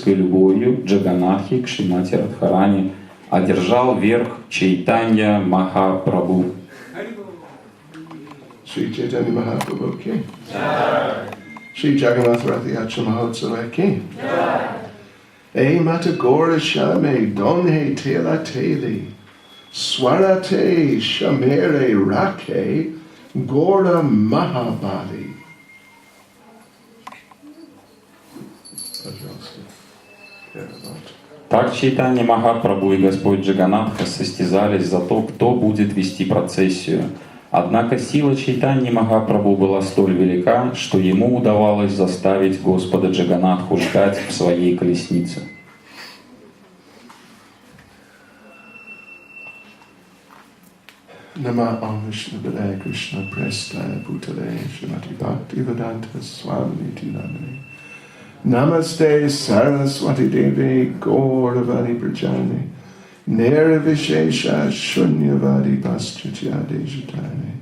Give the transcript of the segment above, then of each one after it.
отеческой любовью Джаганнатхи к Шримати Радхарани одержал верх Чайтанья Махапрабху. Shri Chaitanya Mahaprabhu ki. Shri Jagannath Ratha Yatra Mahotsava ki. E Mata Gora Shame Donhe Tela Teli Swarate Shamere Rake Gora Mahabali. Так Чайтанья Махапрабху и Господь Джаганнатха состязались за то, кто будет вести процессию. Однако сила Чайтаньи Махапрабху была столь велика, что ему удавалось заставить Господа Джаганнатху ждать в своей колеснице. Nama Om Vishnu Padaya Krishna Prestaya Bhutale Srimati Bhakti Vedanta Swami Namane Namaste Saraswati Devi Gauravani Prajani Nirvishesha Shunyavadi Paschatya Dejatane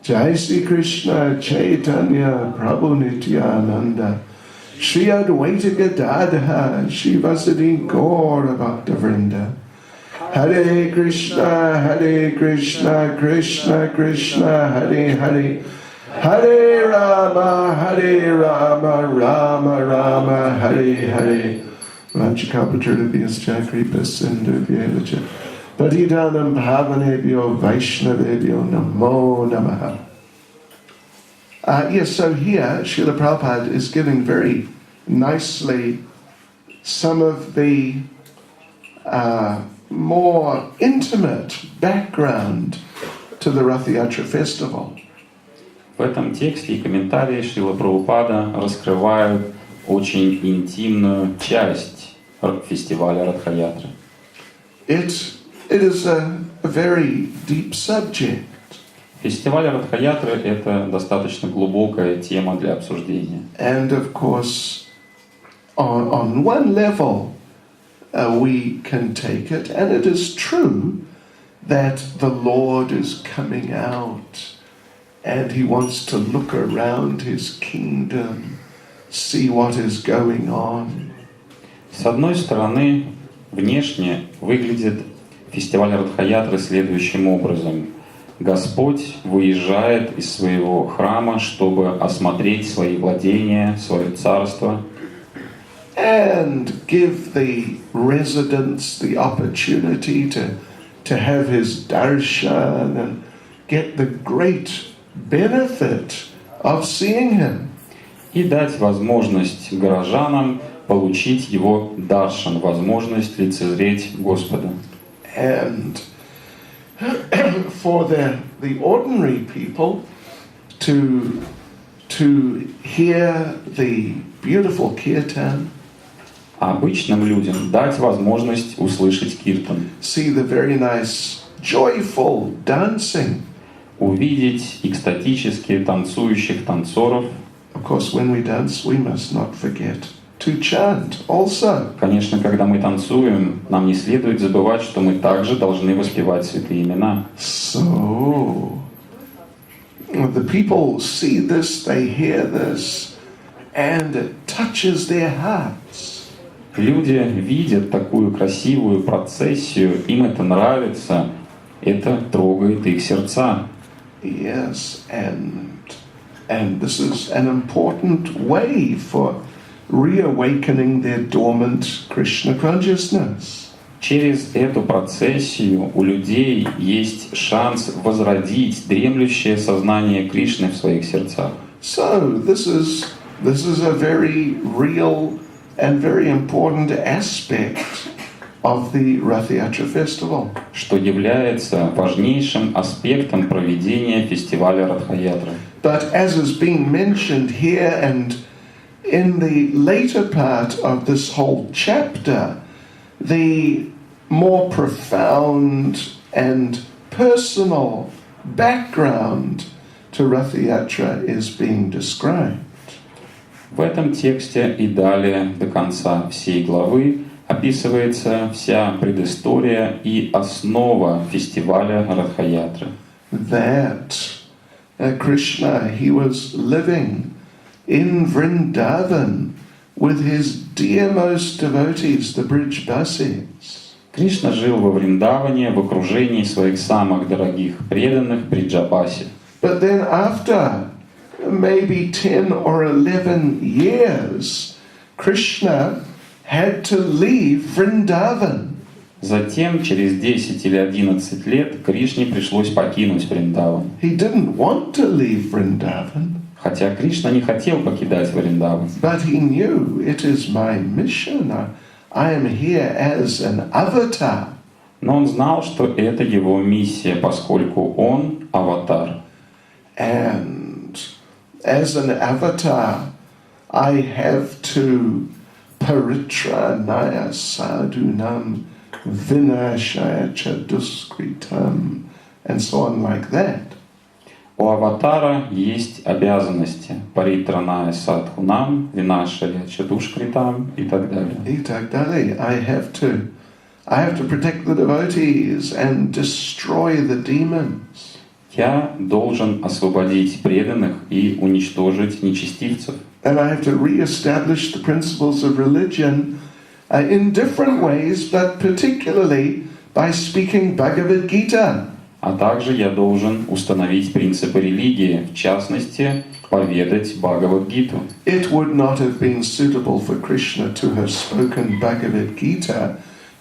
Jai Sri Krishna Chaitanya Prabhu Nityananda Shri Advaita Gadadha Shri Vasadi Gauravakta Vrinda Hare Krishna, Krishna Krishna, Hare Hare, Hare Rama, Rama Rama, Hare Hare. Vanchakapatrudabhyascha kripa sindhubhyelacha Patitanam bhavanebhyo Vaishnavebhyo Namo Namaha. Yes, so here Srila Prabhupada is giving very nicely some of the more intimate background to the Ratha Yatra festival. В этом тексте и комментарии Шрила Прабхупада раскрывают очень интимную часть фестиваля Радха-ятры. It is a very deep subject. Фестиваль Радха-ятры — это достаточно глубокая тема для обсуждения. And of course, on one level, we can take it, and it is true that the Lord is coming out and He wants to look around His kingdom, see what is going on. С одной стороны, внешне выглядит фестиваль Радха-ятры следующим образом. Господь выезжает из своего храма, чтобы осмотреть свои владения, свое царство, and give the residents the opportunity to have His darshan and get the great benefit of seeing Him. И дать возможность горожанам получить Его даршан, возможность лицезреть Господа. And for the ordinary people to hear the beautiful kirtan, А обычным людям дать возможность услышать киртан, see the very nice, joyful dancing. Увидеть экстатически танцующих танцоров. Of course, when we dance, we must not forget to chant also. Конечно, когда мы танцуем, нам не следует забывать, что мы также должны воспевать святые имена. So, the people see this, they hear this, and it touches their hearts. Люди видят такую красивую процессию, им это нравится, это трогает их сердца. Yes, and this is an important way for reawakening their dormant Krishna consciousness. Через эту процессию у людей есть шанс возродить дремлющее сознание Кришны в своих сердцах. So this is a very real and very important aspect of the Ratha Yatra festival. Что является важнейшим аспектом проведения фестиваля Радха-ятры. But as is being mentioned here and in the later part of this whole chapter, the more profound and personal background to Ratha Yatra is being described. В этом тексте и далее до конца всей главы описывается вся предыстория и основа фестиваля Радха-ятры. That Krishna, he was living in Vrindavan with his dearmost devotees, the Brijbasis. Кришна жил во Вриндаване в окружении своих самых дорогих преданных Бриджабаси. But then after maybe 10 or 11 years, Krishna had to leave Vrindavan. Затем, через 10 или 11 лет, Кришне пришлось покинуть Вриндаван. He didn't want to leave Vrindavan, Хотя Кришна не хотел покидать Вриндаван. but he knew it is my mission. I am here as an avatar. Но он знал, что это его миссия, поскольку он аватар. And as an avatar, I have to paritranaya sadhunam vinashaya chaduskritam, and so on like that. У аватара есть обязанности паритраная садхунам, винашая чадушкритам и так далее. I have to protect the devotees and destroy the demons. Я должен освободить преданных и уничтожить нечестивцев. And I have to re-establish the principles of religion in different ways, but particularly by speaking Bhagavad Gita. А также я должен установить принципы религии, в частности, поведать Бхагавад-гиту. It would not have been suitable for Krishna to have spoken Bhagavad Gita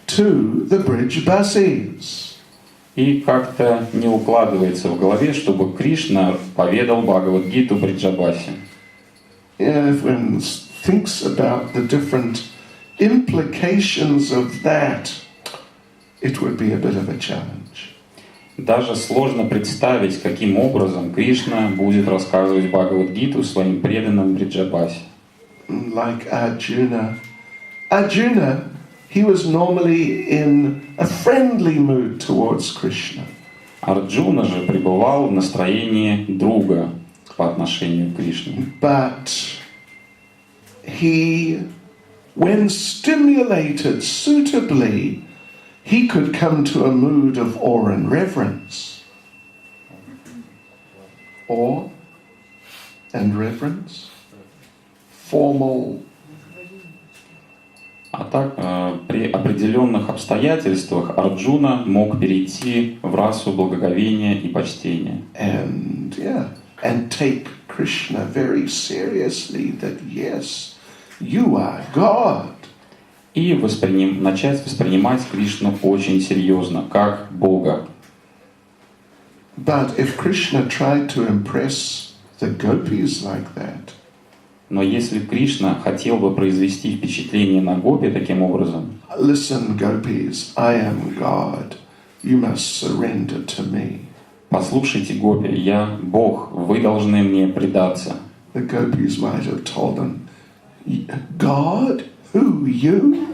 to the Brijbasis. И как-то не укладывается в голове, чтобы Кришна поведал Бхагавад-гиту Бриджабасе. If one thinks about the different implications of that, it would be a bit of a challenge. Даже сложно представить, каким образом Кришна будет рассказывать Бхагавад-гиту своим преданным Бриджабасе. Like Arjuna. Arjuna, he was normally in a friendly mood towards Krishna. Арджуна же пребывал в настроении друга по отношению к Кришне. But he, when stimulated suitably, he could come to a mood of awe and reverence. Awe and reverence. Formal. А так, при определенных обстоятельствах Арджуна мог перейти в расу благоговения и почтения. And take Krishna very seriously that yes, you are God. И начать воспринимать Кришну очень серьезно, как Бога. But if Krishna tried to impress the gopis like that, но если Кришна хотел бы произвести впечатление на гопи таким образом, listen, gopis, I am God. You must surrender to me. Послушайте, гопи, я Бог, вы должны мне предаться. The gopis might have told him, God? Who, you?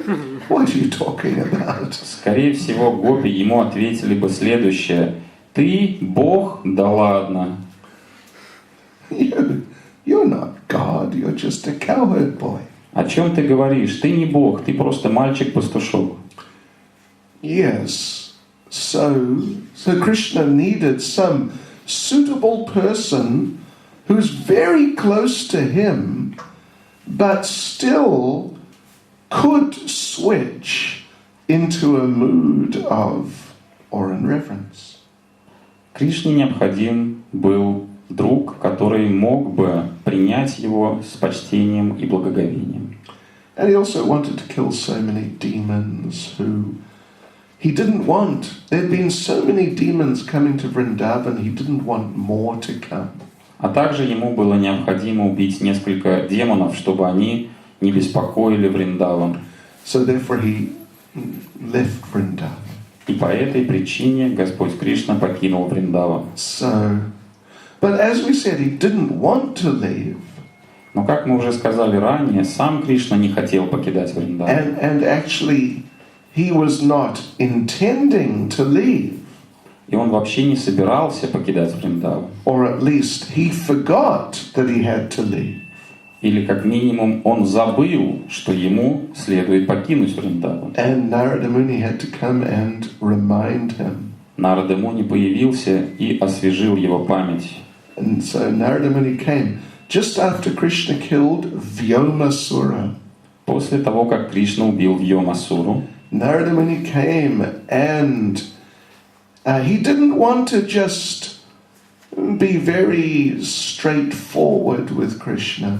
What are you talking about? Скорее всего, гопи ему ответили бы следующее: ты Бог? Да ладно. You're not God, you're just a cowherd boy. О чем ты говоришь? Ты не Бог, ты просто мальчик-пастушок. Yes, so Krishna needed some suitable person who's very close to him, but still could switch into a mood of awe and reverence. Кришне необходим был друг, который мог бы принять его с почтением и благоговением. And he also wanted to kill so many demons who he didn't want. There'd been so many demons coming to Vrindavan, he didn't want more to come. А также ему было необходимо убить несколько демонов, чтобы они не беспокоили Вриндаван. So therefore he left Vrindavan. И по этой причине Господь Кришна покинул Вриндаван. But as we said, he didn't want to leave. Но, как мы уже сказали ранее, сам Кришна не хотел покидать Вриндаван. And actually, he was not intending to leave. И он вообще не собирался покидать Вриндаван. Or at least he forgot that he had to leave. Или, как минимум, он забыл, что ему следует покинуть Вриндаван. And Narada Muni had to come and remind him. Нарада Муни появился и освежил его память. And so Narada Muni came just after Krishna killed Vyomasura. После того, как Кришна убил Йомасуру, Narada Muni came and he didn't want to just be very straightforward with Krishna.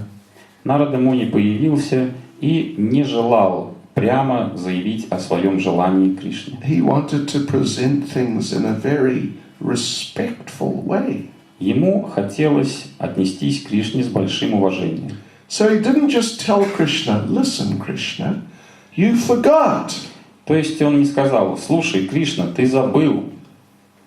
Нарада Муни появился и не желал прямо заявить о своем желании Кришне. He wanted to present things in a very respectful way. Ему хотелось отнестись к Кришне с большим уважением. So he didn't just tell Krishna, listen, Krishna, you forgot. То есть он не сказал: слушай, Кришна, ты забыл.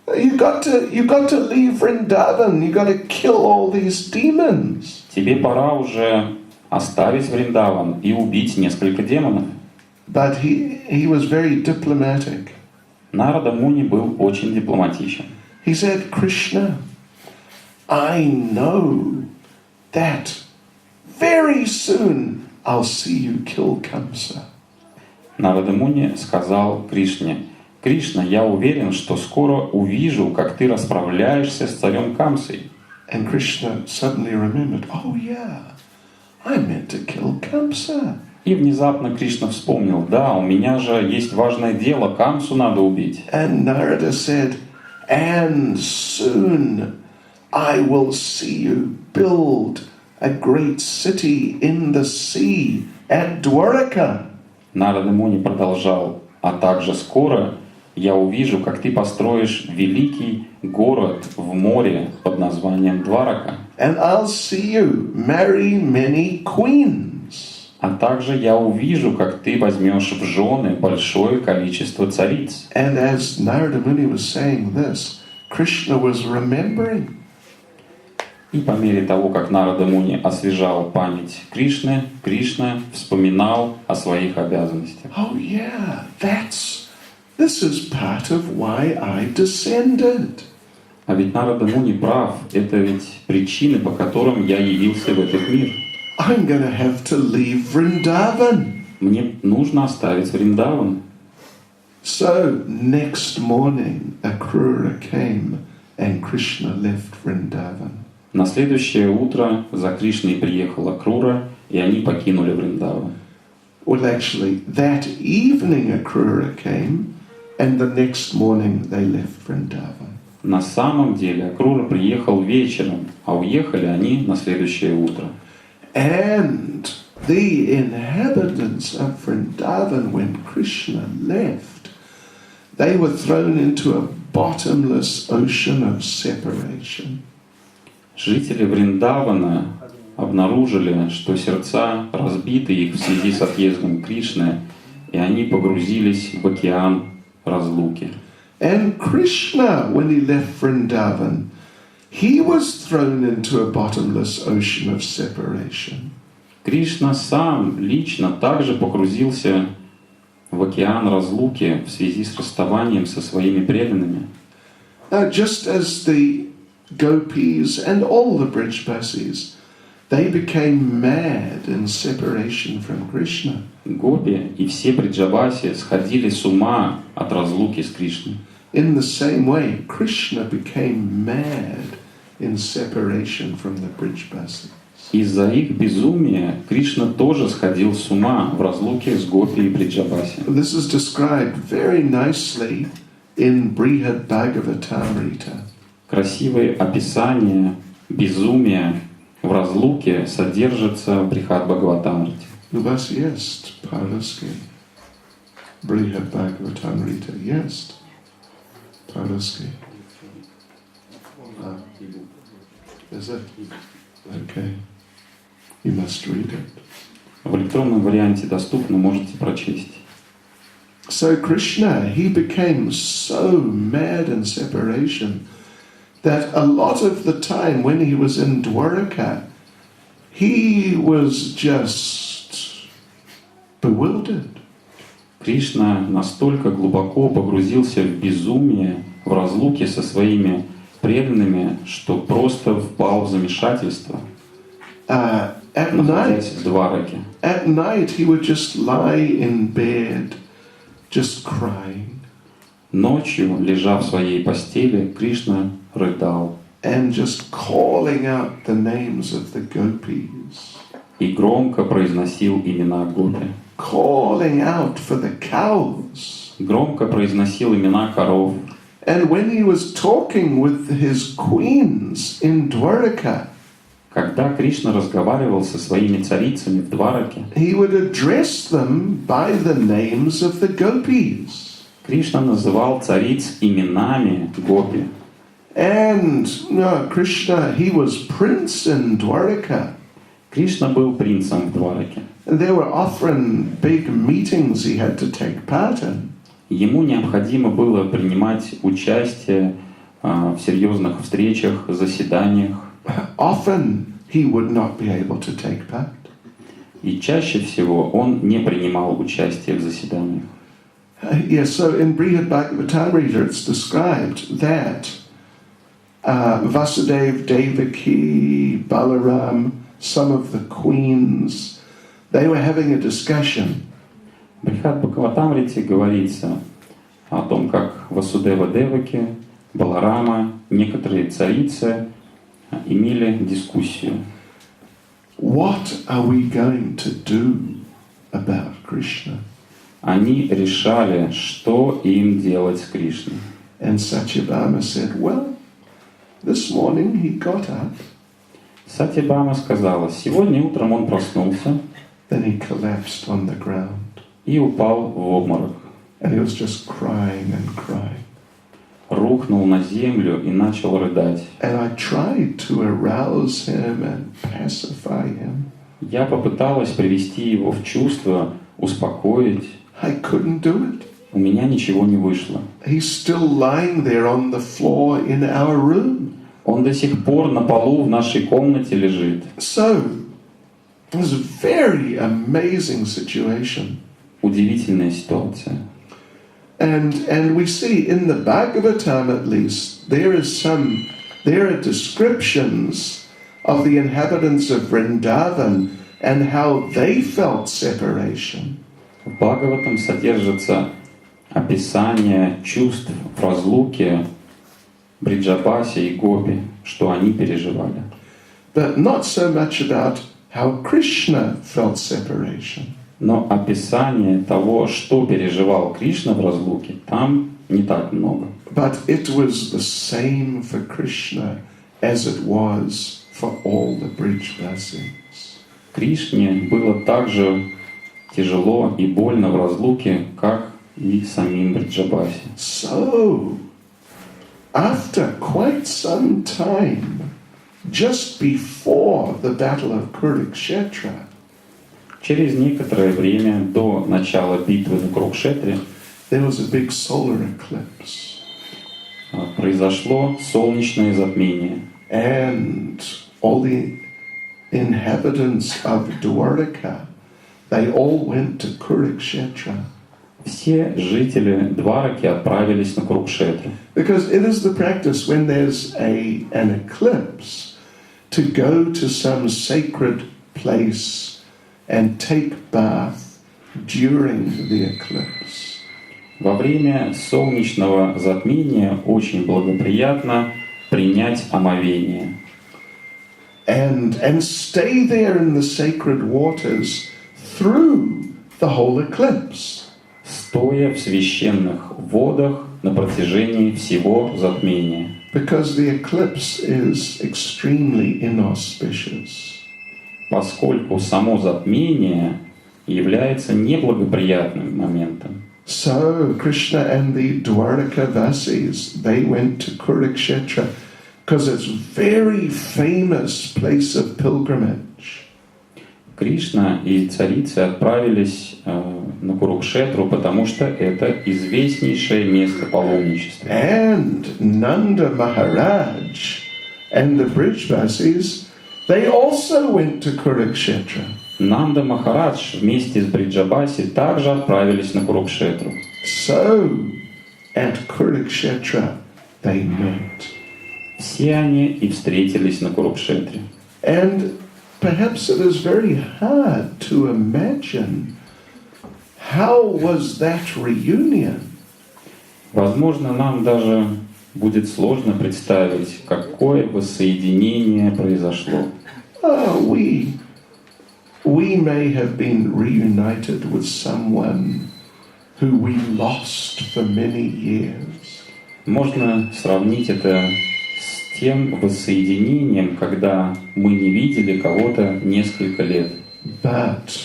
You got to leave Vrindavan. You got to kill all these demons. Тебе пора уже оставить Вриндаван и убить несколько демонов. But he was very diplomatic. Нарада Муни был очень дипломатичен. He said, Krishna, I know that very soon I'll see you kill Kamsa. Нарада Муни сказал Кришне: Кришна, я уверен, что скоро увижу, как ты расправляешься с царем Камсой. And Krishna suddenly remembered, oh yeah, I meant to kill Kamsa. И внезапно Кришна вспомнил: да, у меня же есть важное дело, Камсу надо убить. And Narada said, and soon I will see you build a great city in the sea at Dwaraka. Нарада Муни продолжал: а также скоро я увижу, как ты построишь великий город в море под названием Дварака. And I'll see you marry many queens. А также я увижу, как ты возьмешь в жены большое количество цариц. And as Narada Muni was saying this, Krishna was remembering. И по мере того, как Нарада Муни освежал память Кришны, Кришна вспоминал о своих обязанностях. Oh yeah, this is part of why I descended. А ведь Нарада Муни прав, это ведь причины, по которым я явился в этот мир. I'm gonna have to leave Vrindavan. Мне нужно оставить Вриндаван. So next morning, Akrura came and Krishna left Vrindavan. На следующее утро за Кришной приехала Крура, и они покинули Вриндаван. Well, actually, that evening Akrura came, and the next morning they left Vrindavan. На самом деле Крура приехал вечером, а уехали они на следующее утро. And the inhabitants of Vrindavan, when Krishna left, they were thrown into a bottomless ocean of separation. Жители Вриндавана обнаружили, что сердца разбиты их в связи с отъездом Кришны, и они погрузились в океан разлуки. And Krishna, when he left Vrindavan, he was thrown into a bottomless ocean of separation. Кришна сам лично также погрузился в океан разлуки в связи с расставанием со своими преданными. Just as the gopis and all the Brijbasis, they became mad in separation from Krishna. Гопи и все бриджабаси сходили с ума от разлуки с Кришной. In the same way, Krishna became mad in separation from the Brijbasis. Из-за их безумия Кришна тоже сходил с ума в разлуке с гопи и бриджабаси. This is described very nicely in Brihad Bhagavatamrita. Красивые описания безумия в разлуке содержатся в Брихад Бхагаватамрите. У вас есть по-русски Brihad Bhagavatamrita? Есть по-русски? Is it? Okay. You must read it. В электронном варианте доступно, можете прочесть. So Krishna, he became so mad in separation that a lot of the time when he was in Dwaraka, he was just bewildered. Кришна настолько глубоко погрузился в безумие, в разлуке со своими преданными, что просто впал в замешательство. Находясь в Двараке. At night he would just lie in bed, just crying. Ночью, лежа в своей постели, Кришна рыдал. And just calling out the names of the gopis. и громко произносил имена Гопи. calling out for the cows. Громко произносил имена коров. And when he was talking with his queens in Dwaraka, Когда Кришна разговаривал со своими царицами в Двараке, he would address them by the names of the gopis. Кришна называл цариц именами Гопи. And Krishna, he was prince in Dwaraka. Кришна был принцем в Двараке. And there were often big meetings he had to take part in. Ему необходимо было принимать участие в серьезных встречах, заседаниях. Often he would not be able to take part. И чаще всего он не принимал участие в заседаниях. Yes, so in Brihad Bhagavatamrita it's described that Vasudev, Devaki, Balaram, some of the queens, they were having a discussion. В Брихад Бхагаватамрите говорится о том, как Васудева Деваки, Баларама, некоторые царицы имели дискуссию. What are we going to do about Krishna? Они решали, что им делать с Кришной. And Satyabhama said, well, this morning he got up, Сатьябхама сказала, сегодня утром он проснулся then he collapsed on the ground. и упал в обморок. And he was just crying and crying. Рухнул на землю и начал рыдать. And I tried to arouse him and pacify him. Я попыталась привести его в чувство, успокоить. I couldn't do it. У меня ничего не вышло. He's still lying there on the floor in our room. Он до сих пор на полу в нашей комнате лежит. So, it was a very amazing situation. Удивительная ситуация. And we see in the Bhagavatam at least, there are descriptions of the inhabitants of Vrindavan and how they felt separation. В Бхагаватам содержится описание чувств в разлуке Бриджабаси и Гопи, что они переживали. But not so much about how Krishna felt separation. Но описание того, что переживал Кришна в разлуке, там не так много. But it was the same for Krishna as it was for all the Brijvasis. Кришне было так же тяжело и больно в разлуке, как и самим Бриджабаси. So, after quite some time, just before the battle of Kurukshetra, Через некоторое время до начала битвы на Курукшетре there was a big solar eclipse. Произошло солнечное затмение. And all the inhabitants of Dwaraka, they all went to Kurukshetra. Все жители Двараки отправились на Курукшетру. Because it is the practice when there's an eclipse to go to some sacred place and take bath during the eclipse. Во время солнечного затмения очень благоприятно принять омовение. And stay there in the sacred waters through the whole eclipse. Стоя в священных водах на протяжении всего затмения. Because the eclipse is extremely inauspicious. Поскольку само затмение является неблагоприятным моментом. So Krishna and the Dwaraka Vasis, they went to Kurukshetra because it's a very famous place of pilgrimage. Кришна и царицы отправились на Курукшетру, потому что это известнейшее место паломничества. And Nanda Maharaj and the Brijvasis, they also went to Kurukshetra. Нанда Махарадж вместе с Бриджабаси также отправились на Курукшетру. So, at Kurukshetra, they met. Все они и встретились на Курукшетре. And perhaps it is very hard to imagine how was that reunion. Возможно, нам даже будет сложно представить, какое воссоединение произошло. we may have been reunited with someone who we lost for many years. Можно сравнить это с тем воссоединением, когда мы не видели кого-то несколько лет. But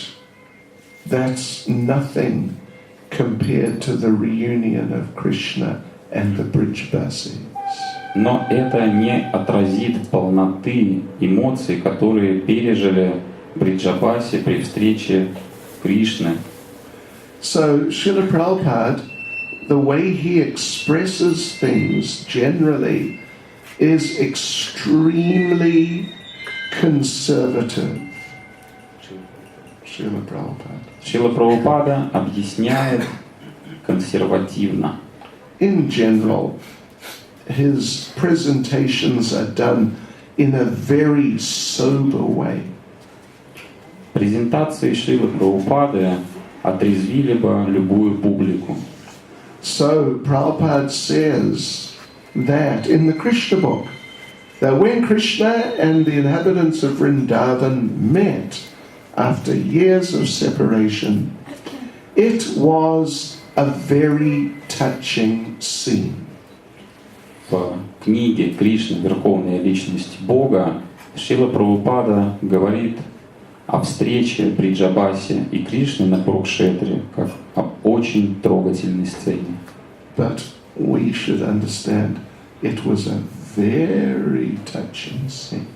that's nothing compared to the reunion of Krishna and the Brijbasis. Но это не отразит полноты эмоций, которые пережили Бриджабаси при встрече Кришны. So Srila Prabhupada, the way he expresses things generally is extremely conservative. Srila Prabhupada. Шрила Прабхупада объясняет консервативно. In general, his presentations are done in a very sober way. Презентации Шрилы Прабхупады отрезвили бы любую публику. So Prabhupada says that in the Krishna book, that when Krishna and the inhabitants of Vrindavan met after years of separation, it was a very touching scene. В книге «Кришна. Верховная личность Бога» Шрила Прабхупада говорит о встрече Бриджабаси и Кришны на Курукшетре как об очень трогательной сцене. But we should understand it was a very touching scene.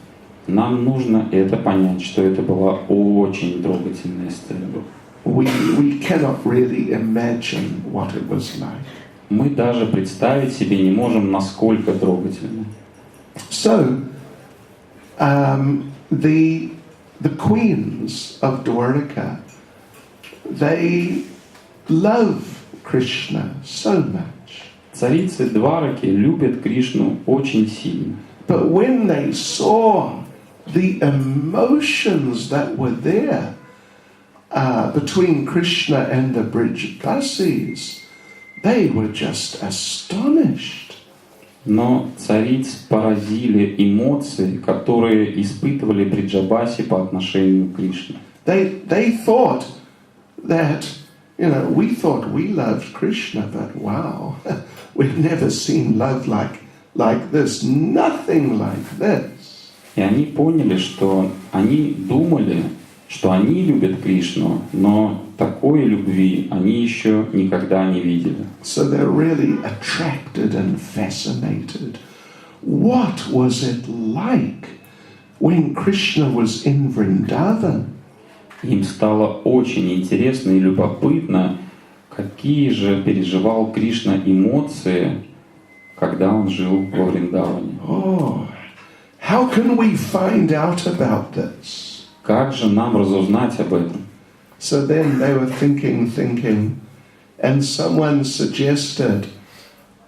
Нам нужно это понять, что это была очень трогательная сцена. We cannot really imagine what it was like. Мы даже представить себе не можем, насколько трогательно. So, the queens of Dwarka, they love Krishna so much. Царицы Двараки любят Кришну очень сильно. But when they saw the emotions that were there between Krishna and the Brijbasis, they were just astonished. Но цариц поразили эмоции, которые испытывали Бриджабаси по отношению к Кришне. They thought that, we thought we loved Krishna, but wow, we've never seen love like this, nothing like this. И они поняли, что они думали, что они любят Кришну, но такой любви они еще никогда не видели. So they're really attracted and fascinated. What was it like when Krishna was in Vrindavan? Им стало очень интересно и любопытно, какие же переживал Кришна эмоции, когда он жил во Вриндаване. Oh, how can we find out about this? Как же нам разузнать об этом? So then they were thinking, and someone suggested,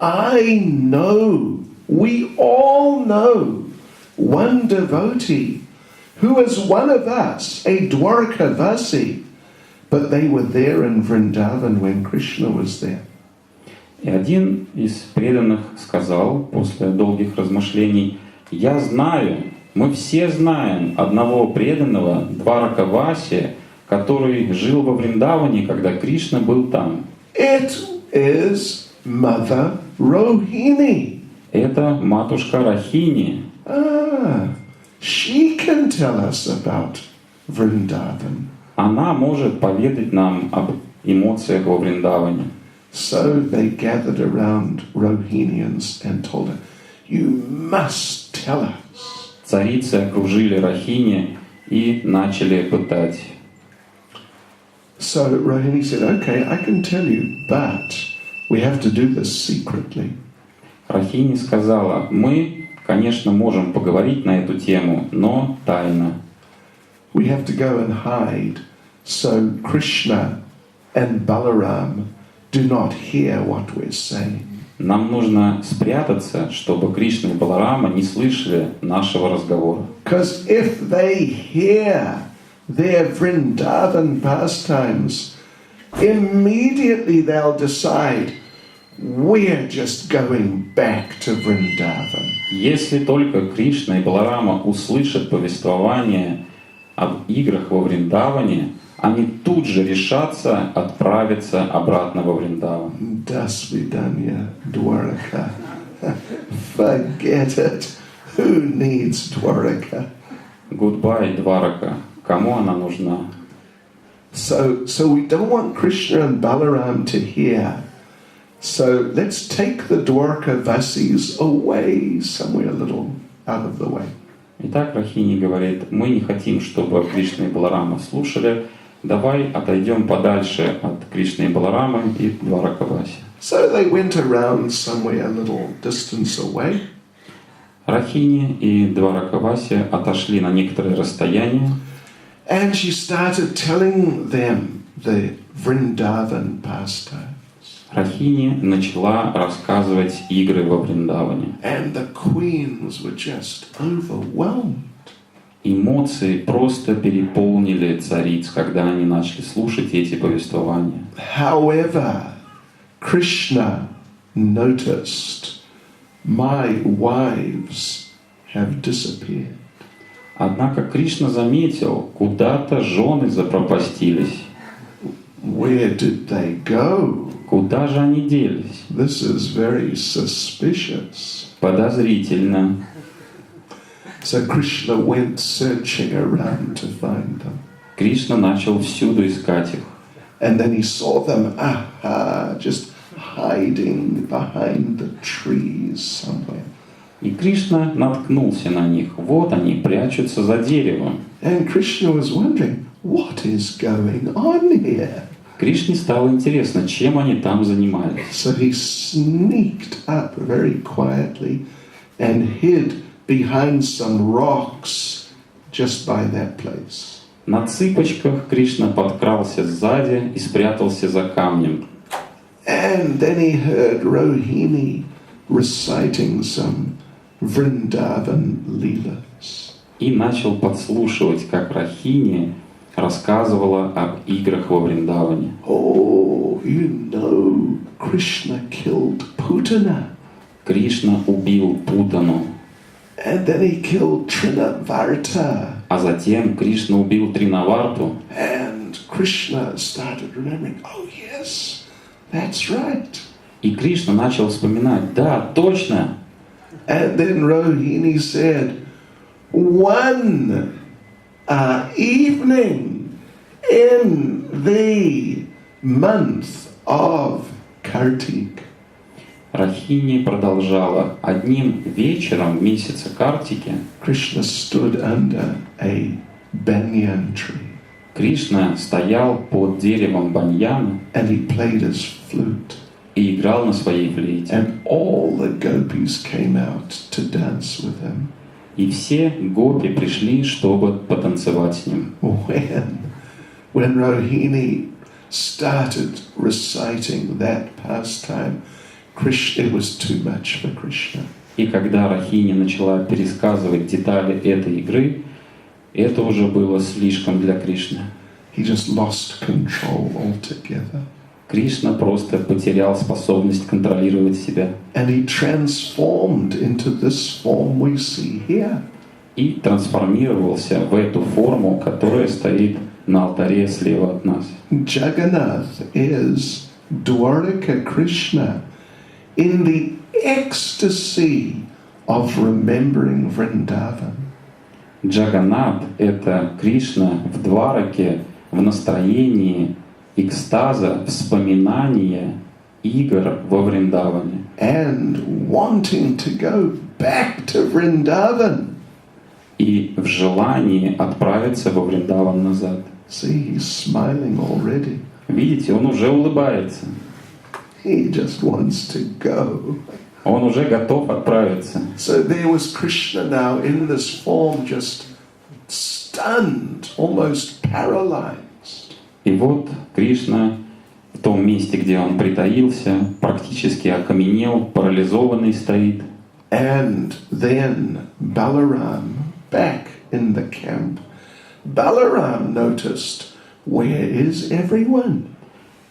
I know, we all know, one devotee who was one of us, a Dwarkavasi, but they were there in Vrindavan when Krishna was there. И один из преданных сказал после долгих размышлений: «Я знаю, мы все знаем одного преданного Дваракаваси, который жил во Вриндаване, когда Кришна был там». It is Mother Rohini. Это матушка Рахини. She can tell us about Vrindavan. Она может поведать нам об эмоциях во Вриндаване. So they gathered around Rohini and told her, you must tell us. Царицы окружили Рахини и начали пытать. So Rohini said, okay, I can tell you, but we have to do this secretly. Рахини сказала: мы, конечно, можем поговорить на эту тему, но тайно. We have to go and hide so Krishna and Balaram do not hear what we're saying. Нам нужно спрятаться, чтобы Кришна и Баларама не слышали нашего разговора. Because if they hear their Vrindavan pastimes, immediately they'll decide, we're just going back to Vrindavan. Если только Кришна и Баларама услышат повествование об играх во Вриндаване, они тут же решатся отправиться обратно во Вриндаван. Dasvidanya Dwaraka. Forget it. Who needs Dwaraka? Goodbye, Дварака. Кому она нужна? So we don't want Krishna and Balaram to hear. So let's take the Dwarka Vasis away somewhere a little out of the way. Итак, Рахини говорит, мы не хотим, чтобы Кришна и Баларама слушали. Давай отойдем подальше от Кришны и Баларамы и Дваракаваси. So they went around somewhere a little distance away. Рахини и Дваракаваси отошли на некоторое расстояние. And she started telling them the Vrindavan pastimes. Рахини начала рассказывать игры во Вриндаване. And the queens were just overwhelmed. Эмоции просто переполнили цариц, когда они начали слушать эти повествования. However, Krishna noticed, my wives have disappeared. Однако Кришна заметил, куда-то жены запропастились. Where did they go? Куда же они делись? This is very suspicious. Подозрительно. So Krishna went searching around to find them. Кришна начал всюду искать их. And then he saw them, just hiding behind the trees somewhere. И Кришна наткнулся на них. Вот они, прячутся за деревом. And Krishna was wondering, what is going on here? Кришне стало интересно, чем они там занимались. So he sneaked up very quietly and hid behind some rocks just by that place. На цыпочках Кришна подкрался сзади и спрятался за камнем. And then he heard Rohini reciting some Vrindavan Leelas. И начал подслушивать, как Рахини рассказывала об играх во Вриндаване. Oh, you know, Krishna killed Putana. Кришна убил Путану, And then he killed Trinavarta. а затем Кришна убил Тринаварту. And Krishna started remembering, oh yes, that's right. И Кришна начал вспоминать, да, точно. And then Rohini said, one evening in the month of Kartik. Рахини продолжала. Одним вечером месяца Картики Krishna stood under a banyan tree. Кришна стоял под деревом баньяна And he played his flute. и играл на своей флейте. And all the gopis came out to dance with him. И все гопи пришли, чтобы потанцевать с ним. When Rohini started reciting that pastime, Krishna, it was too much for Krishna. И когда Рахини начала пересказывать детали этой игры, это уже было слишком для Кришны. He just lost control altogether. Кришна просто потерял способность контролировать себя. And he transformed into this form we see here. И трансформировался в эту форму, которая стоит на алтаре слева от нас. Jagannath is Dwaraka Krishna in the ecstasy of remembering Vrindavan. Джаганнат — это Кришна в Двараке в настроении экстаза, вспоминания игр во Вриндаване. And wanting to go back to Vrindavan. И в желании отправиться во Вриндаван назад. See, he's smiling already. Видите, он уже улыбается. He just wants to go. Он уже готов отправиться. So there was Krishna now in this form, just stunned, almost paralyzed. И вот Кришна в том месте, где он притаился, практически окаменел, парализованный стоит. And then Balaram, back in the camp, Balaram noticed, where is everyone?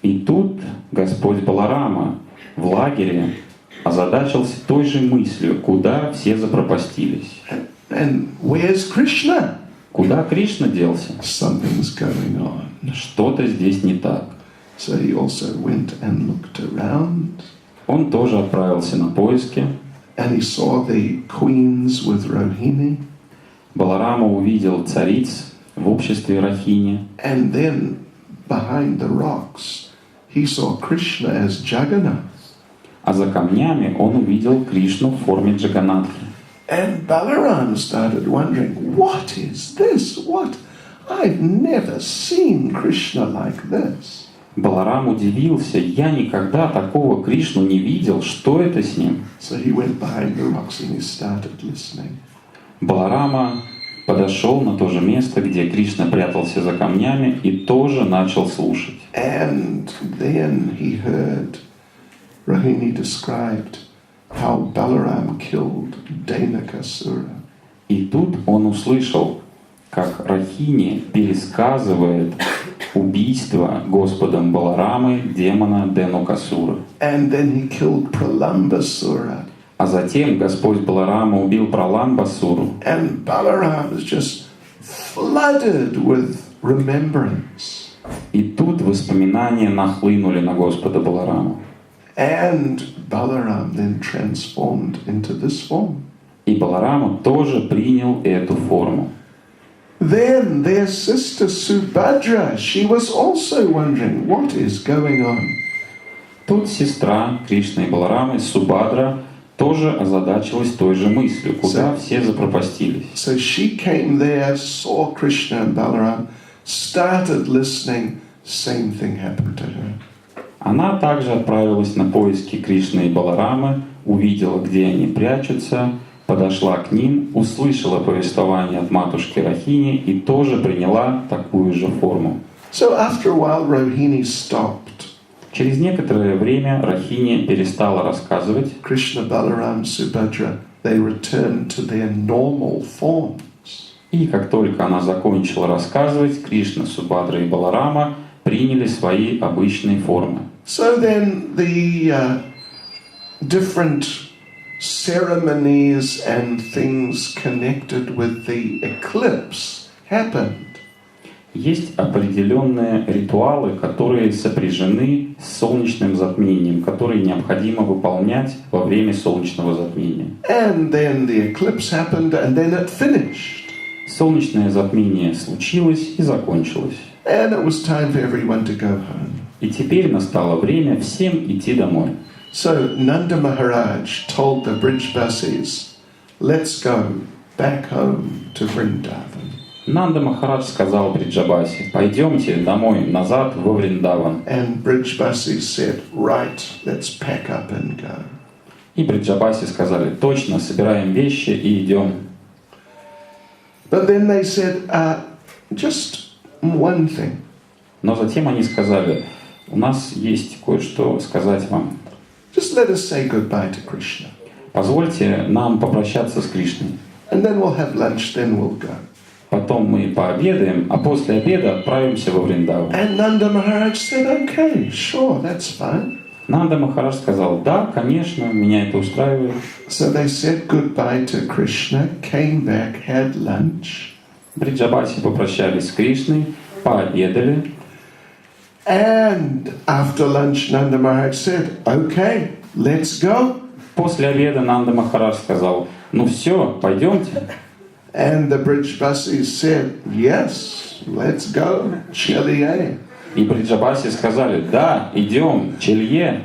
И тут Господь Баларама в лагере озадачился той же мыслью, куда все запропастились. And where's Krishna? Куда Кришна делся? Something's going on. Что-то здесь не так. So he also went and looked around. Он тоже отправился на поиски. And he saw the queens with Rohini. Баларама увидел цариц в обществе Рахини. And then behind the rocks, he saw Krishna as Jagannath. А за камнями он увидел Кришну в форме Джаганатхи. And Balaram started wondering, what is this? What? I've never seen Krishna like this. Баларам удивился, я никогда такого Кришну не видел, что это с ним? So he went behind the rocks and he started listening. Баларама подошел на то же место, где Кришна прятался за камнями, и тоже начал слушать. And then he heard Rohini described how Balaram killed Denakasura. И тут он услышал, как Рахини пересказывает убийство Господом Баларамы демона Денукасуры. And then he killed Pralambasura. А затем Господь Баларама убил Праламбасуру. And Balaram is just flooded with remembrance. И тут воспоминания нахлынули на Господа Балараму. And Balaram then transformed into this form. И Баларама тоже принял эту форму. Then their sister Subhadra, she was also wondering what is going on. Тут сестра Кришны и Баларамы, Субхадра, тоже озадачилась той же мыслью, куда все запропастились. So she came there, saw Krishna and Balaram, started listening, same thing happened to her. Она также отправилась на поиски Кришны и Баларамы, увидела, где они прячутся, подошла к ним, услышала повествование от матушки Рахини и тоже приняла такую же форму. So after a while, Rohini stopped. Через некоторое время Рахини перестала рассказывать. Krishna, Balaram, Subhadra, they returned to their normal forms. И как только она закончила рассказывать, Кришна, Субхадра и Баларама приняли свои обычные формы. So then the different ceremonies and things connected with the eclipse happened. Есть определенные ритуалы, которые сопряжены с солнечным затмением, которые необходимо выполнять во время солнечного затмения. And then the eclipse happened and then it finished. Солнечное затмение случилось и закончилось. And it was time for everyone to go home. И теперь настало время всем идти домой. So Nanda Maharaj told the Brijbasis, let's go back home to Vrindavan. Нанда Махарадж сказал Бриджабаси, пойдемте домой, назад во Вриндаван. And Brijbasis said, right, let's pack up and go. И Бриджабаси сказали, точно, собираем вещи и идем. But then they said, just one thing. Но затем они сказали, у нас есть кое-что сказать вам. Just let us say goodbye to Krishna. Позвольте нам попрощаться с Кришной. And then we'll have lunch, then we'll go. Потом мы пообедаем, а после обеда отправимся во Вриндаван. And Nanda Maharaj said, okay, sure, that's fine. Нанда Махарадж сказал, да, конечно, меня это устраивает. So they said goodbye to Krishna, came back, had lunch. Бриджабаси попрощались с Кришной, пообедали. And after lunch, Nanda Maharaj said, okay, let's go. После обеда Нанда Махарадж сказал, ну все, пойдемте. And the Brijbasis said, yes, let's go, Chiliye. И Бриджабаси сказали, да, идем, Челье.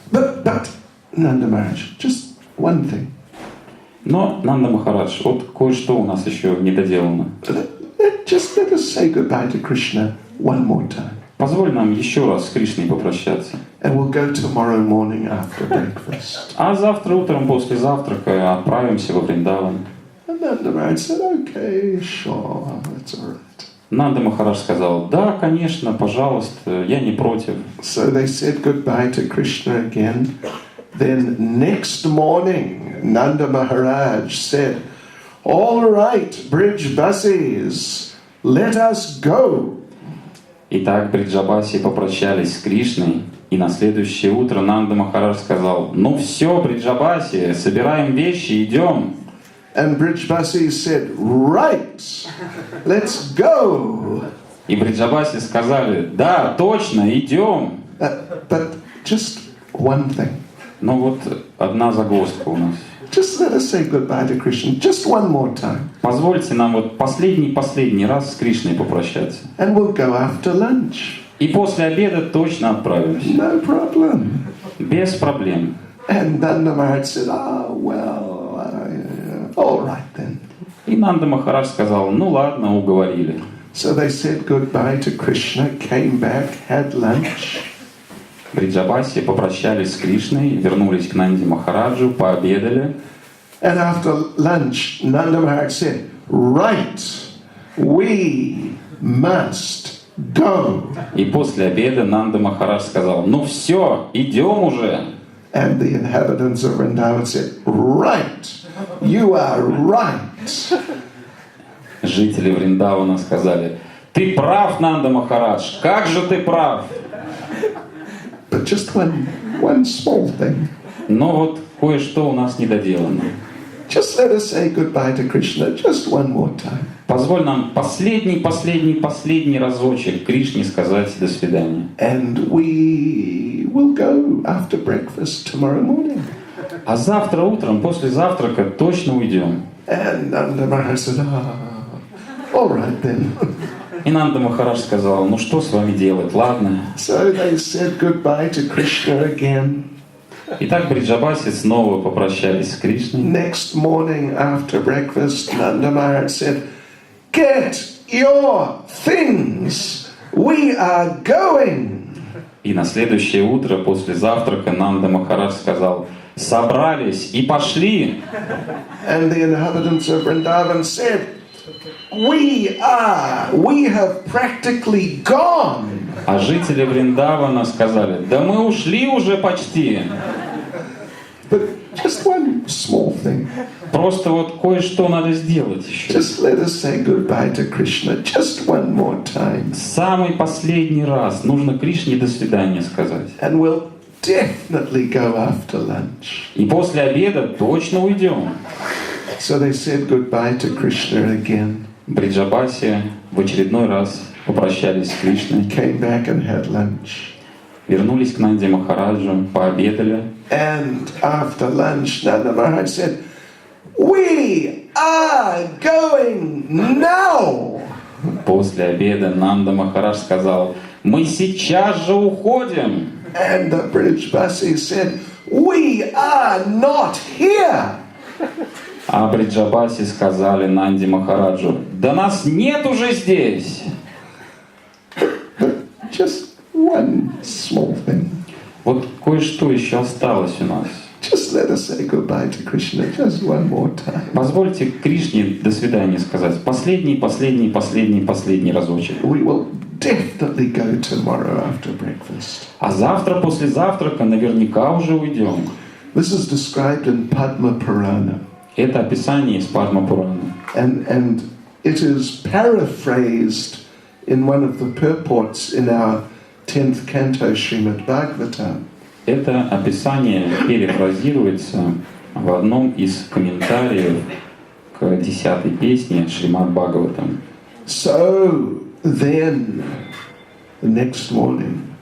But Nanda Maharaj, just one thing. Но, Нанда Махарадж, вот кое-что у нас еще не доделано. Just let us say goodbye to Krishna one more time. Позволь нам еще раз с Кришной попрощаться. And we'll go tomorrow morning after breakfast. А завтра утром после завтрака отправимся во Вриндаван. And Nanda Maharaj said, okay, sure, that's all right. Нанда Махарадж сказал, да, конечно, пожалуйста, я не против. So they said goodbye to Krishna again. Then next morning, Nanda Maharaj said, all right, Brijbasis, let us go. Итак, Бриджабаси попрощались с Кришной, и на следующее утро Нанда Махарадж сказал, ну все, Бриджабаси, собираем вещи, идем. And Brijbasi said, right, let's go. И Бриджабаси сказали, да, точно, идем. But just one thing. Но вот одна загвоздка у нас. Just let us say goodbye to Krishna just one more time. Позвольте нам вот последний раз с Кришной попрощаться. And we'll go after lunch. И после обеда точно отправимся. No problem. Без проблем. And Nanda Maharaj said, all right then. И Нанда Махарадж сказал, ну ладно, уговорили. So they said goodbye to Krishna, came back, had lunch. Бриджабаси попрощались с Кришной, вернулись к Нанде Махараджу, пообедали. And after lunch, Nanda Maharaj said, right, we must go. И после обеда Нанда Махарадж сказал, ну все, идем уже. And the inhabitants of Vrindavan said, right, you are right. Жители Вриндавана сказали, ты прав, Нанда Махарадж, как же ты прав. But just one small thing. Но вот кое-что у нас недоделано. Just let us say goodbye to Krishna just one more time. Позволь нам последний разочек Кришне сказать до свидания. And we will go after breakfast tomorrow morning. А завтра утром, после завтрака, точно уйдем. And Nanda Maharaj said, all right then. И Нанда Махарадж сказал, ну что с вами делать, ладно. So they said goodbye to Krishna again. Итак, Бриджабаси снова попрощались с Кришной. Next morning after breakfast, Nanda Maharaj said, get your things, we are going. И на следующее утро после завтрака Нанда Махарадж сказал, собрались и пошли. And the inhabitants of Vrindavan said, we have practically gone. А жители Вриндавана сказали, да мы ушли уже почти. But just one small thing. Просто вот кое-что надо сделать еще. Just let us say goodbye to Krishna just one more time. Самый последний раз нужно Кришне до свидания сказать. And we'll definitely go after lunch. И после обеда точно уйдем. So they said goodbye to Krishna again. Бриджабаси в очередной раз попрощались с Кришной. Came back and had lunch. Вернулись к Нанде Махараджу, пообедали. And after lunch, Nanda Maharaj said, we are going now. После обеда Нанда Махарадж сказал, мы сейчас же уходим. And the Brijbasi said, we are not here. А Бриджабаси сказали Нанде Махараджу, да нас нет уже здесь. Just one small thing. Вот кое-что еще осталось у нас. Just let us say goodbye to Krishna just one more time. Позвольте Кришне до свидания сказать. Последний разочек. We will definitely go tomorrow after breakfast. А завтра после завтрака наверняка уже уйдем. This is described in Padma Purana. Это описание из Падма Пурана. And it is paraphrased in one of the purports in our 10th canto Srimad Bhagavatam. Это описание перефразируется в одном из комментариев к 10-й песне Шримад Бхагаватам. So then, the next morning,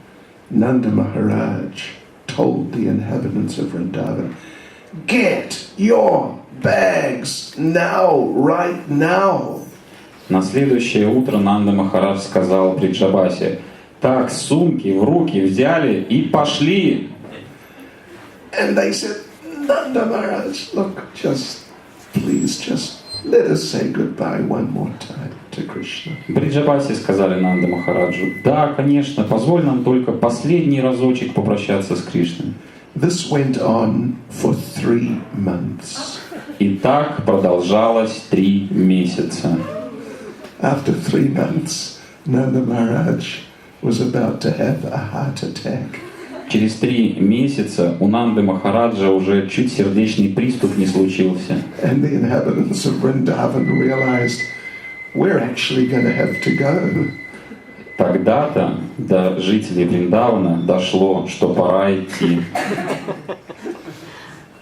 Nanda Maharaj told the inhabitants of Vrindavan, get your bags now, right now. На следующее утро Нанда Махарадж сказал Бриджабаси, так, сумки в руки взяли и пошли. And they said, Nanda Maharaj, look, please let us say goodbye one more time to Krishna. Бриджабаси сказали Нанда Махараджу, да, конечно, позволь нам только последний разочек попрощаться с Кришной. This went on for 3 months. И так продолжалось 3 месяца. After 3 months, Nanda Maharaj was about to have a heart attack. Через 3 месяца у Нанды Махараджа уже чуть сердечный приступ не случился. And the inhabitants of Vrindavan realized we're actually going to have to go. Тогда-то до жителей Вриндавана дошло, что пора идти.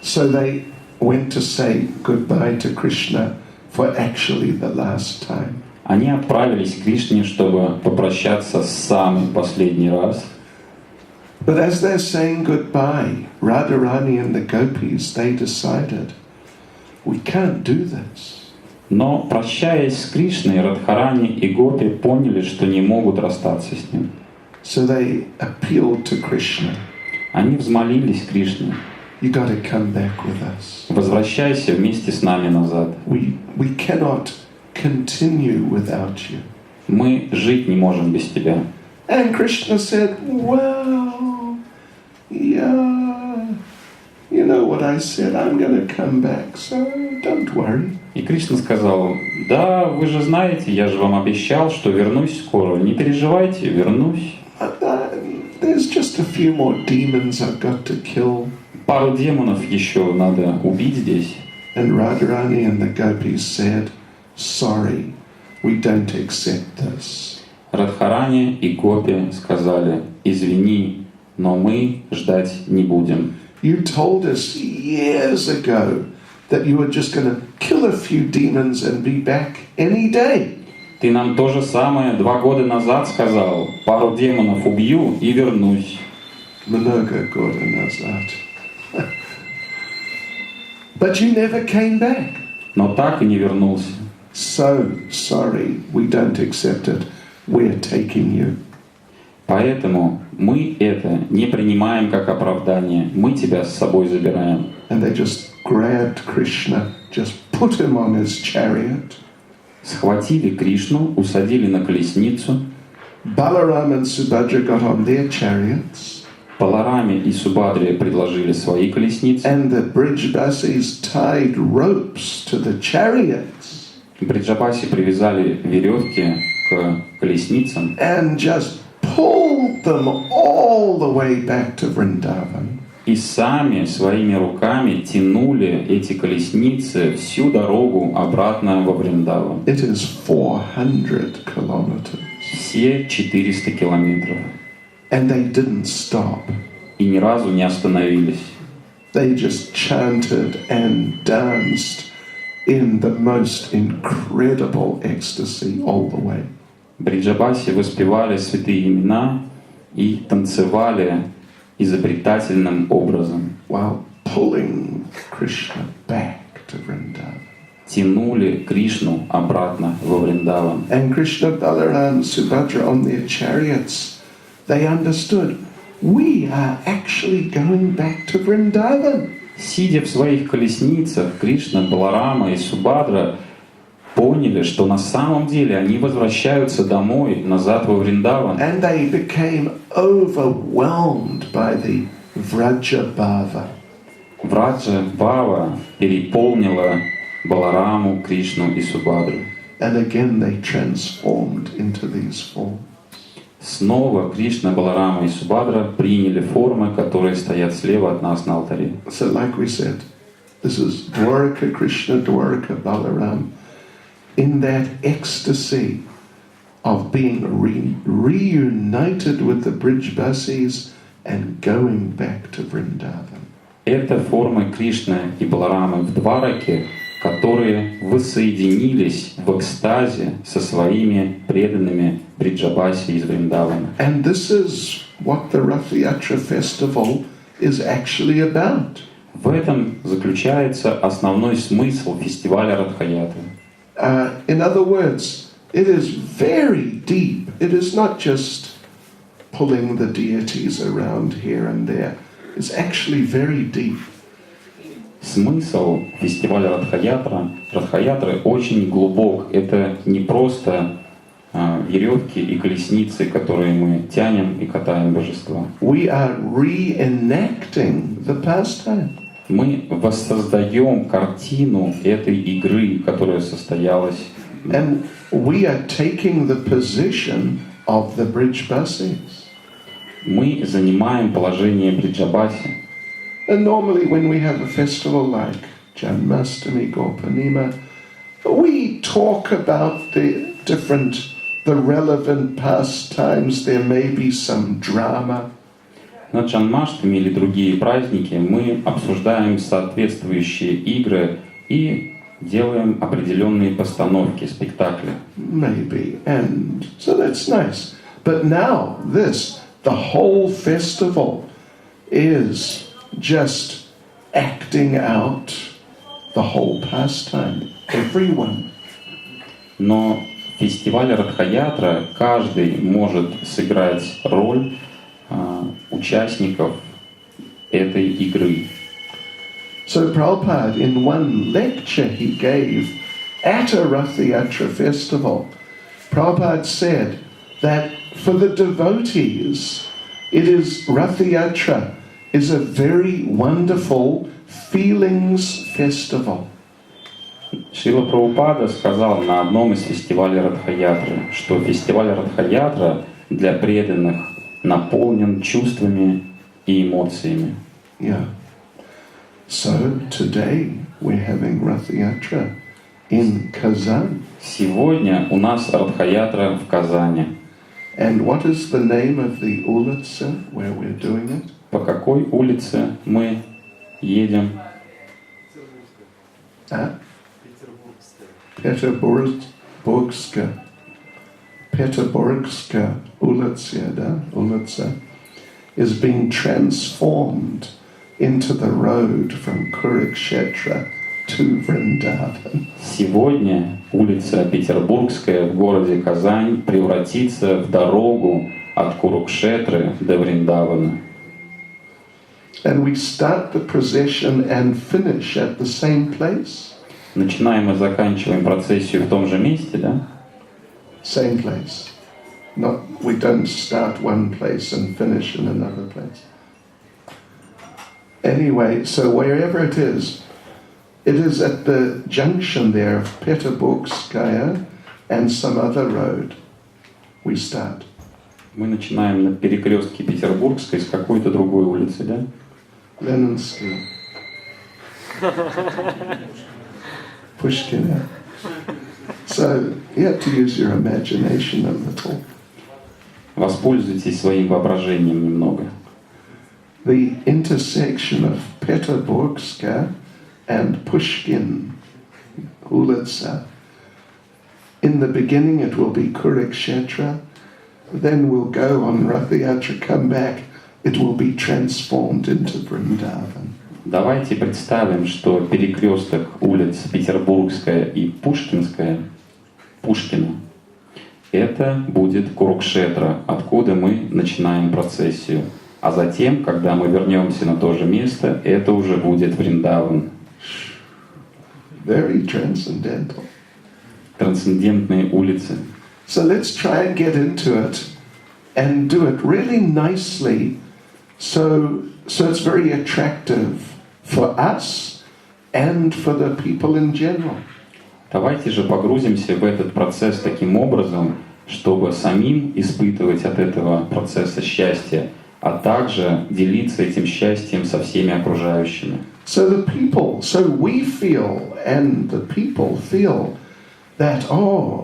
So they went to say goodbye to Krishna for actually the last time. Они отправились к Кришне, чтобы попрощаться в самый последний раз. But as they're saying goodbye, Radharani and the gopis, they decided, we can't do this. Но, прощаясь с Кришной, Радхарани и Гопи поняли, что не могут расстаться с ним. So they appealed to Krishna. Они взмолились Кришне: You got to come back with us. возвращайся вместе с нами назад. We cannot continue without you. Мы жить не можем без тебя. And Krishna said, well, yeah, you know what I said, I'm going to come back, so don't worry. И Кришна сказал: да, вы же знаете, я же вам обещал, что вернусь скоро. Не переживайте, вернусь. There's just a few more demons I've got to kill. Пару демонов еще надо убить здесь. And Radharani and the gopis said, sorry, we don't accept this. Радхарани и Гопи сказали: извини, но мы ждать не будем. You told us years ago that you were just going to kill a few demons and be back any day. Ты нам то же самое 2 года назад сказал: пару демонов убью и вернусь. Много года назад. But you never came back. Но так и не вернулся. So sorry, we don't accept it. We're taking you. Поэтому мы это не принимаем как оправдание. Мы тебя с собой забираем. And they just grabbed Krishna, just put him on his chariot. Схватили Кришну, усадили на колесницу. Balaram and Subhadra got on their chariots. Балараме и Субадре предложили свои колесницы. And the Brijbasis tied ropes to the chariots. Бриджабаси привязали веревки к колесницам. And just pulled them all the way back to Vrindavan. И сами своими руками тянули эти колесницы всю дорогу обратно во Вриндаван. It is 400 kilometers. Все 400 километров. And they didn't stop. И ни разу не остановились. They just chanted and danced in the most incredible ecstasy all the way. Бриджабаси воспевали святые имена и танцевали изобретательным образом. While pulling Krishna back to Vrindavan. Тянули Кришну обратно во Вриндаван. And Krishna, Balaram, Subhadra on their chariots, they understood, we are actually going back to Vrindavan. Сидя в своих колесницах, Кришна, Баларама и Субадра поняли, что на самом деле они возвращаются домой, назад во Вриндаван. And they became overwhelmed by the Vrajabhava. Враджа Бхава переполнила Балараму, Кришну и Субадру. And again they transformed into these forms. Снова Кришна, Баларама и Субадра приняли формы, которые стоят слева от нас на алтаре. So like we said, this is Dwaraka Krishna, Dwaraka Balaram, in that ecstasy of being reunited with the Brijbasis and going back to Vrindavan. Это формы Кришны и Баларамы в Двараке, которые воссоединились в экстазе со своими преданными Бриджабаси из Вриндавана. And this is what the Ratha Yatra festival is actually about. В этом заключается основной смысл фестиваля Радха-ятры. In other words, it is very deep. It is not just pulling the deities around here and there. It's actually very deep. Смысл фестиваля Радха-ятры очень глубок. Это не просто веревки и колесницы, которые мы тянем и катаем божества. We are reenacting the pastime. Мы воссоздаем картину этой игры, которая состоялась. And we are taking the position of the Brijbasis. Мы занимаем положение Бриджабаси. And normally when we have a festival like Janmashtami, Gopanima, we talk about the relevant pastimes. There may be some drama. На Джанмаштами или другие праздники мы обсуждаем соответствующие игры и делаем определенные постановки, спектакли. Maybe. And so that's nice. But now the whole festival is just acting out the whole pastime. Everyone. Но в фестивале Радха-ятра каждый может сыграть роль участников этой игры. So Prabhupada, in one lecture he gave at a Ratha-yatra festival, Prabhupada said that for the devotees, Ratha-yatra is a very wonderful feelings festival. Шрила Прабхупада сказал на одном из фестивалей Радха-ятры, что фестиваль Радха-ятра для преданных наполнен чувствами и эмоциями. Yeah. So today we're having Ratha-yatra in Kazan. Сегодня у нас Радха-ятра в Казани. And what is the name of the улица where we're doing it? По какой улице мы едем? Peterburgska. Peterburgska улица is being transformed into the road from Kurukshetra to Vrindavan. Сегодня улица Петербургская в городе Казань превратится в дорогу от Курукшетры до Вриндавана. And we start the procession and finish at the same place. Начинаем и заканчиваем процессию в том же месте, да? Same place. We don't start one place and finish in another place. Anyway, so wherever it is at the junction there of Peterburgskaya and some other road. We start. Мы начинаем на перекрестке Петербургской с какой-то другой улицы, да? Ленинский. Pushkina. So you have to use your imagination a little. Воспользуйтесь своим воображением немного. The intersection of Peterburgska and Pushkin улица. In the beginning it will be Kurukshetra, then we'll go on Ratha-yatra, come back, it will be transformed into Vrindavan. Давайте представим, что перекресток улиц Петербургская и Пушкинская, Пушкина, это будет Курукшетра, откуда мы начинаем процессию. А затем, когда мы вернемся на то же место, это уже будет Вриндаван. Very transcendental. Трансцендентные улицы. So let's try and get into it and do it really nicely so it's very attractive for us and for the people in general. Давайте же погрузимся в этот процесс таким образом, чтобы самим испытывать от этого процесса счастье, а также делиться этим счастьем со всеми окружающими. So we feel and the people feel that,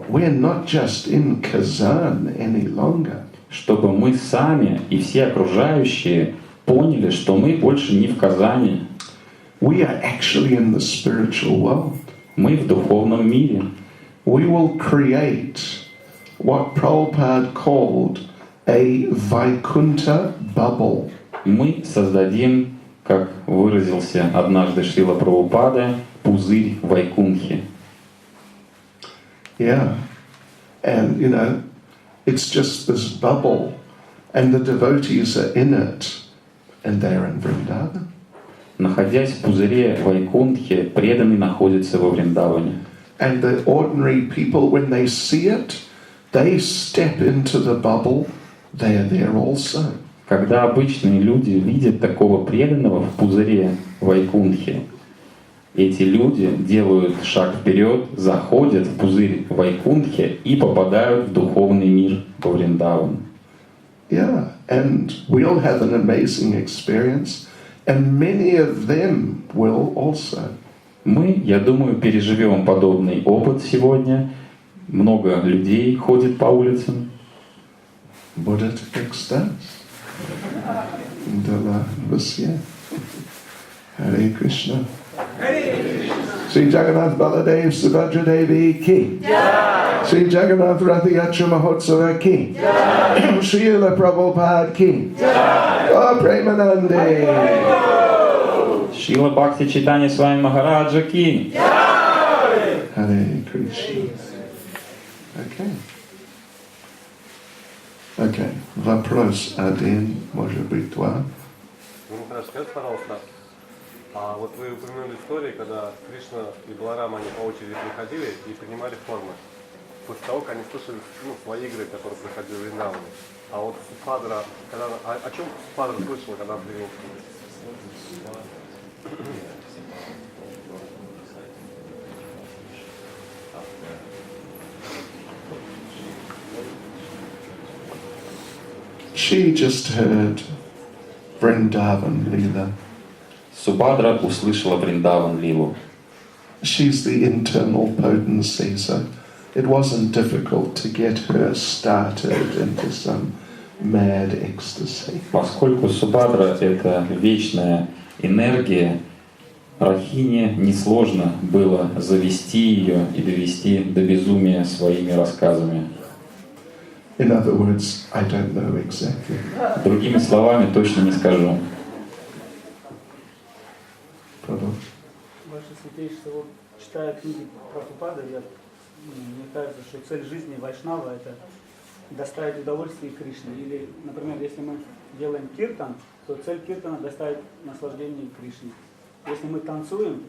we're not just in Kazan any longer. Чтобы мы сами и все окружающие поняли, что мы больше не в Казани. We are actually in the spiritual world. Мы в духовном мире. We will create what Prabhupada called a Vaikuntha bubble. Мы создадим, как выразился однажды Шрила Прабхупада, пузырь Вайкунхи. Yeah, and it's just this bubble, and the devotees are in it, and they're in Vrindavan. Находясь в пузыре Вайкунхи, преданный находится во Вриндаване. And the ordinary people, when they see it, they step into the bubble, they are there also. Когда обычные люди видят такого преданного в пузыре Вайкунхи, эти люди делают шаг вперед, заходят в пузырь Вайкунхи и попадают в духовный мир во Вриндаван. Yeah, and we'll have an amazing experience, and many of them will also. Мы, я думаю, переживем подобный опыт сегодня. Много людей ходит по улицам. Buddha to extase. Indala Vasya. Hare Krishna. Sri Jagannath Baladev Subhadra Devi ki. Sri Jagannath Ratha Yatra Mahotsava ki. Srila Prabhupada ki. Oh, Premanande. Шрила Бхакти Чайтанья Свами Махараджа ки. Hare Krishna. Okay. Вопрос один, может быть, два. Скажите, пожалуйста, а вот вы упомянули истории, когда Кришна и Баларама они по очереди приходили и принимали формы. После того, как они слышали свои игры, которые проходили в Вриндаване. А вот Субхадра, когда, о чем Субхадра слышала, когда привел? She just heard Vrindavan Leela. Субхадра услышала Вриндаван Лилу. She's the internal potency, so it wasn't difficult to get her started into some mad ecstasy. Поскольку Субхадра — это вечная энергия, Рахине несложно было завести ее и довести до безумия своими рассказами. In other words, I don't know exactly. Другими словами, точно не скажу. Ваше святейшество, вот, читая книги Прабхупады, мне кажется, что цель жизни вайшнава — это доставить удовольствие Кришне. Или, например, если мы делаем киртан, то цель киртана — доставить наслаждение Кришне. Если мы танцуем,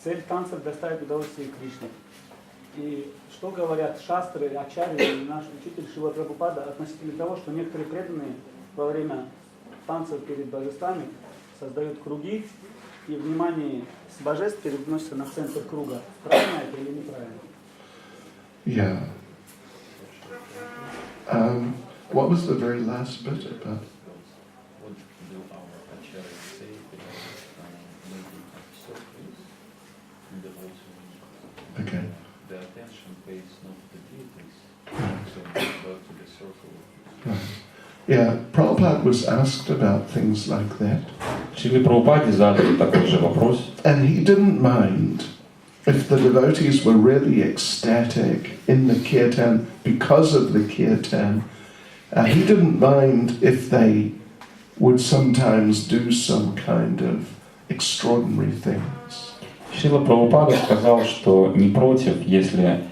цель танцев — доставить удовольствие Кришне. И что говорят шастры, ачарьи и наш учитель Шрила Прабхупада относительно того, что некоторые преданные во время танцев перед божествами создают круги, и внимание с божеств переносится на центр круга. Правильно это или неправильно? Yeah. What was the very last bit about? What do our acharyas say Okay. the attention pays not to the deities, but to the circle. Right. Yeah, Prabhupada was asked about things like that. Шриле Прабхупаде задали такой же вопрос. And he didn't mind if the devotees were really ecstatic in the kirtan because of the kirtan. He didn't mind if they would sometimes do some kind of extraordinary things. Шрила Прабхупада сказал, что не против, если,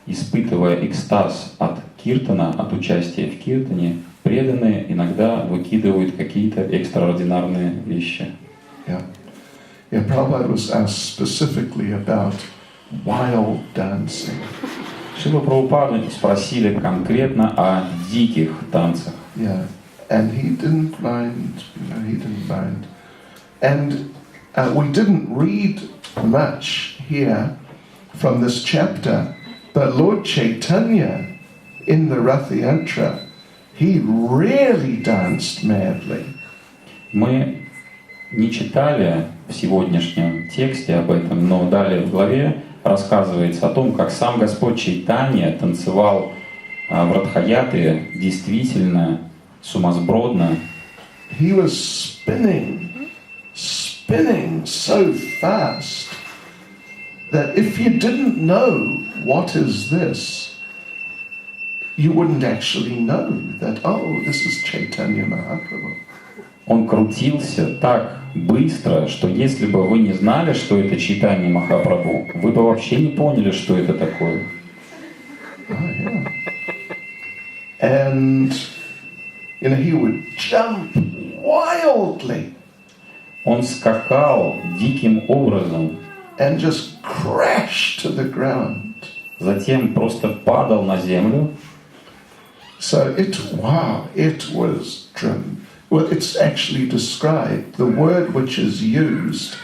испытывая экстаз от киртана, от участия в киртане, преданные иногда выкидывают какие-то экстраординарные вещи. Yeah. Prabhupada was asked specifically about wild dancing. Шрила Прабхупаду спросили конкретно о диких танцах. Yeah, and he didn't mind. He didn't mind. And we didn't read much here from this chapter, but Lord Chaitanya in the Ratha Yatra, he really danced madly. Мы не читали в сегодняшнем тексте об этом, но далее в главе рассказывается о том, как сам Господь Чайтанья танцевал в Радхаяте действительно сумасбродно. He was spinning so fast that if you didn't know what is this, you wouldn't actually know that, oh, this is Chaitanya Mahaprabhu. Он крутился так быстро, что если бы вы не знали, что это Чайтанья Махапрабху, вы бы вообще не поняли, что это такое. Yeah. And, he would jump wildly Он скакал диким образом, and just crash to the ground. затем просто падал на землю. So it was well, it's actually described. The word which is used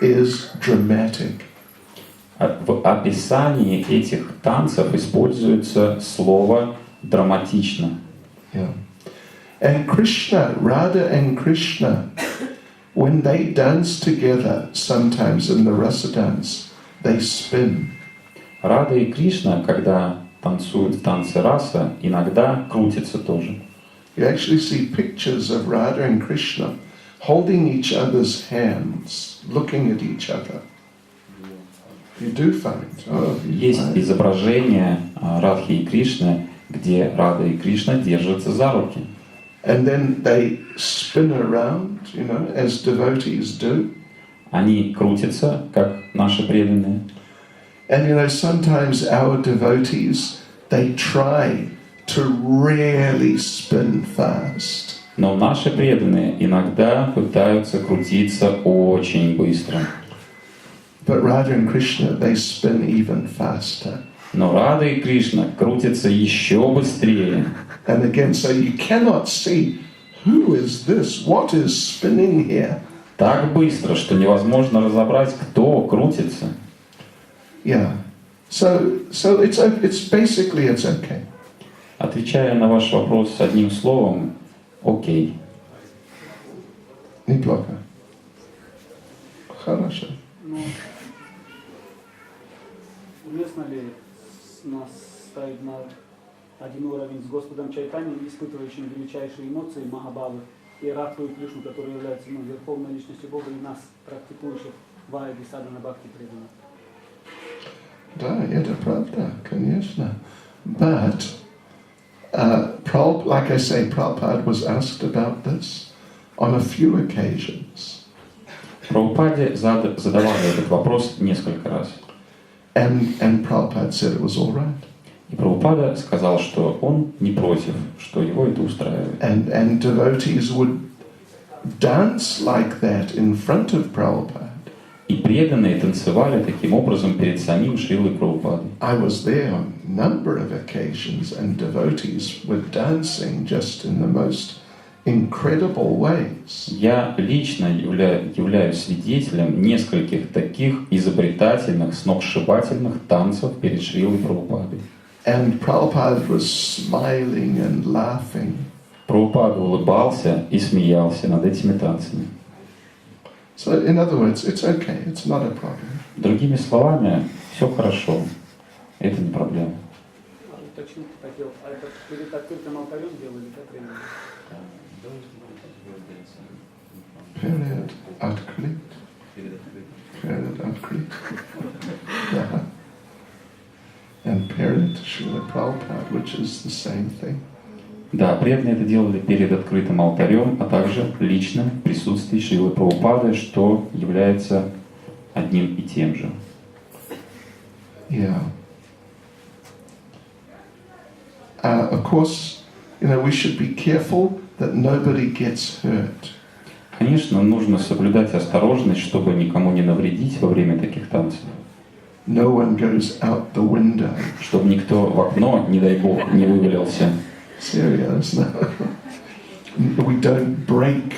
is dramatic. В описании этих танцев используется слово «драматично». Yeah. And Krishna, Radha and Krishna, when they dance together, sometimes in the rasa dance, they spin. Рада и Кришна, когда танцуют в танце раса, иногда крутятся тоже. You actually see pictures of Radha and Krishna holding each other's hands, looking at each other. You do find. Oh, you Есть find. изображение Радхи и Кришны, где Рада и Кришна держатся за руки. And then they spin around, as devotees do. Они крутятся, как наши преданные. And sometimes our devotees, they try to really spin fast. Но наши преданные иногда пытаются крутиться очень быстро. But Radha and Krishna, they spin even faster. Но Рада и Кришна крутятся еще быстрее. And again, so you cannot see who is this, what is spinning here. Так быстро, что невозможно разобрать, кто крутится. Yeah. So it's basically it's okay. Отвечая на ваш вопрос одним словом, окей. Неплохо. Хорошо. Ну, уместно ли нас ставить на один уровень с Господом Чайтаньей, испытывающим величайшие эмоции Махабхавы, и Радху и Кришну, которые являются верховной личностью Бога, и нас, практикующих Вайаги, Садана, Бхакти преданных? Да, это правда, конечно. But, like I say, Prabhupada was asked about this on a few occasions. Прабхупаде задавали этот вопрос несколько раз. And Prabhupada said it was all right. И Прабхупада сказал, что он не против, что его это устраивает. And devotees would dance like that in front of Prabhupada. И преданные танцевали таким образом перед самим Шрилой Прабхупадой. I was there on a number of occasions, and devotees were dancing just in the most incredible ways. Я лично являюсь свидетелем нескольких таких изобретательных, сногсшибательных танцев перед Шрилой Прабхупадой. And Prabhupada was smiling and laughing. Прабхупада улыбался и смеялся над этими танцами. So, in other words, it's okay, it's not a problem. Другими словами, все хорошо, это не проблема. Уточнить хотел, а это перед открытым алтарем делали, как временно? Period открыт. Period открыт. Yeah. And period Srila Prabhupada, which is the same thing. Да, преданные это делали перед открытым алтарем, а также лично в присутствии Шрилы Прабхупады, что является одним и тем же. Yeah. Of course, we should be careful that nobody gets hurt. Конечно, нужно соблюдать осторожность, чтобы никому не навредить во время таких танцев. No one goes out the window. Чтобы никто в окно, не дай бог, не вывалился. Seriously. We don't break,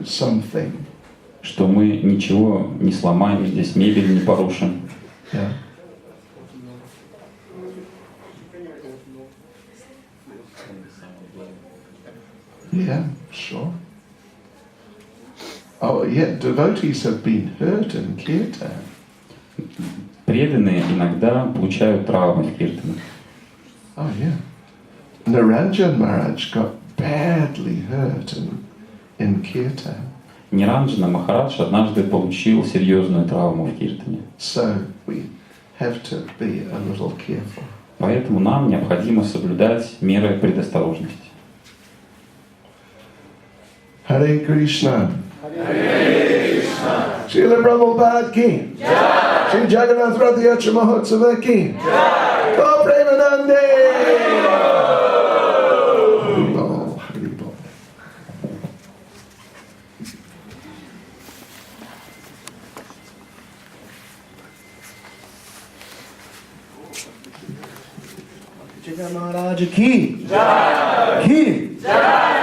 something. Что мы ничего не сломаем, здесь мебель не порушим. Yeah. Yeah, sure. Oh, yeah, devotees have been hurt in kirtan. Преданные иногда получают травмы в киртанах. Oh, yeah. Naranjan Maharaj got badly hurt in kirtan. Ниранджана Махарадж однажды получил серьезную травму в киртане. So we have to be a little careful. Поэтому нам необходимо соблюдать меры предосторожности. Hare Krishna. Hare Krishna. Srila Prabhupada ki. Jai. Shri Jagannath Ratha Yatra Mahotsava ki. Jai. Go Premanande. Haribol, Haribol. Jagannath Maharaj ki. Jai. Ki. Jai.